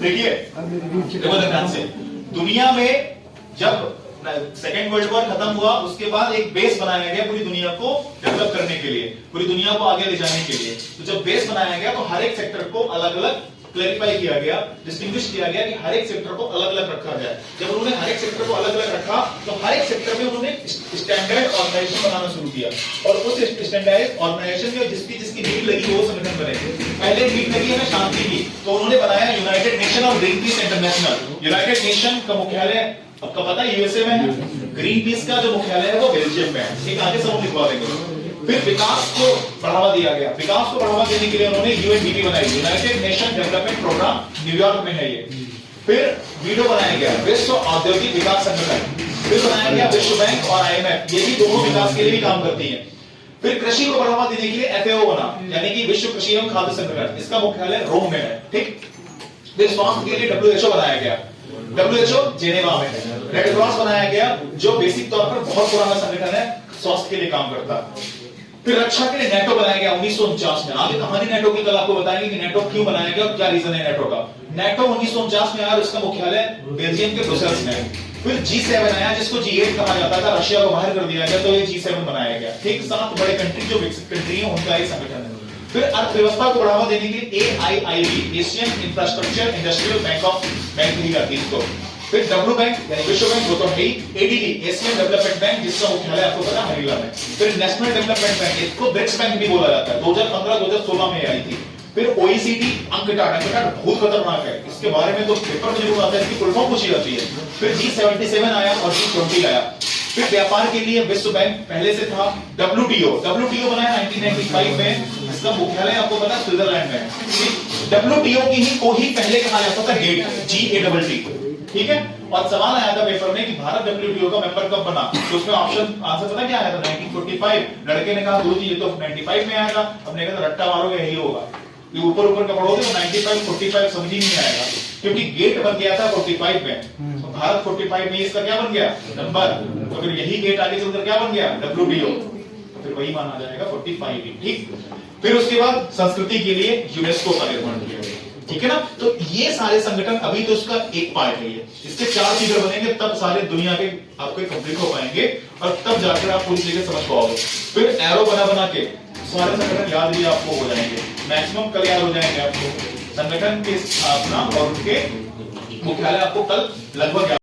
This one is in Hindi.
देखिए देखो ध्यान से, दुनिया में जब सेकेंड वर्ल्ड वॉर खत्म हुआ उसके बाद एक बेस बनाया गया पूरी दुनिया को डेवलप करने के लिए, पूरी दुनिया को आगे ले जाने के लिए। तो जब बेस बनाया गया तो हर एक सेक्टर को अलग अलग क्लैरिफाई किया गया, डिस्टिंग्विश किया गया कि हर एक सेक्टर को अलग अलग रखा जाए। जब उन्होंने हर एक सेक्टर को अलग अलग रखा तो हर एक सेक्टर में उन्होंने स्टैंडर्ड ऑर्गेनाइजेशन बनाना शुरू किया, और उस स्टैंडर्ड ऑर्गेनाइजेशन में जिसकी जिसकी नीड लगी वो संगठन बने। पहले नीड लगी हमें शांति की, तो उन्होंने बनाया यूनाइटेड नेशन और green peas international. United nation का मुख्यालय आपका पता है यूएसए में है, ग्रीन पीस का जो मुख्यालय है वो बेल्जियम में है। ठीक, आगे सब लिखवा देंगे। फिर विकास को बढ़ावा दिया गया, विकास को बढ़ावा देने के लिए उन्होंने यूएनडीपी बनाई, united nation development programme, New York में है ये। फिर वीडो बनाया गया, विश्व औद्योगिक विकास संगठन। फिर बनाया गया विश्व बैंक और आईएमएफ, ये भी दोनों विकास के लिए भी काम करती है। फिर कृषि को बढ़ावा देने के लिए एफएओ बना, यानी कि विश्व कृषि एवं खाद्य संगठन, इसका मुख्यालय रोम में है। ठीक, फिर स्वास्थ्य के लिए डब्ल्यूएचओ बनाया गया, डब्ल्यूएचओ जेनेवा में है। रेड क्रॉस बनाया गया जो बेसिक तौर पर बहुत पुराना संगठन है, स्वास्थ्य के लिए काम करता है। फिर रक्षा के लिए नेटो बनाया गया 1949 में। आगे कहानी नेटो की कल आपको बताएंगे कि नेटो क्यों बनाया गया और क्या रीजन है नेटो का। नेटो 1949 में आया, उसका मुख्यालय बेल्जियम के ब्रुसेल्स में है। फिर G7 आया जिसको G8 कहा जाता था, रशिया को बाहर कर दिया गया तो ये G7 बनाया गया। ठीक, 7 बड़े कंट्री जो विकसित कंट्री है उनका एक संगठन है। फिर अर्थव्यवस्था को बढ़ावा देने के लिए AIIB, Asian infrastructure industrial bank भी आती है इसको। फिर डब्ल्यू बैंक यानी विश्व बैंक, वो तो है ही। ADB, एशियन डेवलपमेंट बैंक, जिसका मुख्यालय आपको पता है मनीला में। फिर नेशनल डेवलपमेंट बैंक, इसको ब्रिक्स बैंक भी बोला जाता है, 2015-2016 में आई थी। फिर OECD, अंकटाड बहुत खतरनाक है, इसके बारे में तो पेपर में जरूर आता है, इसकी फुल फॉर्म पूछी जाती है। फिर G77 आया और G20 आया। फिर व्यापार के लिए विश्व बैंक पहले से था। WTO बनाया 1995 में, इसका मुख्यालय आपको पता है स्विट्जरलैंड में है। WTO की ही को ही पहले कहा जाता था गेट, GATT। ठीक है, और सवाल आया था पेपर में कि भारत WTO का मेंबर कब बना, तो उसमें ऑप्शन आंसर पता क्या आया था? 1945। लड़के ने कहा गुरुजी ये तो 95 में आएगा, हमने कहा रट्टा मारोगे यही होगा, ये ऊपर ऊपर का पढ़ोगे तो 95 45 समझ ही नहीं आएगा, क्योंकि गेट बन गया था 45 में, तो भारत 45 में इसका क्या बन गया नंबर, तो फिर यही गेट आगे चलकर क्या बन गया WTO, तो फिर वही माना जाएगा 45 ही। ठीक, फिर उसके बाद संस्कृति के लिए यूनेस्को का निर्माण किया गया। ठीक है ना, तो ये सारे संगठन अभी तो उसका एक पार्ट है, इसके 4 फिगर बनेंगे तब सारे दुनिया के आपके कंप्लीट हो पाएंगे और तब जाकर आप पूरी चीजें समझ पाओगे। फिर एरो बना के सारे संगठन याद भी आपको हो जाएंगे, मैक्सिमम कल याद हो जाएंगे आपको। संगठन के स्थापना और उनके मुख्यालय आपको कल लगभग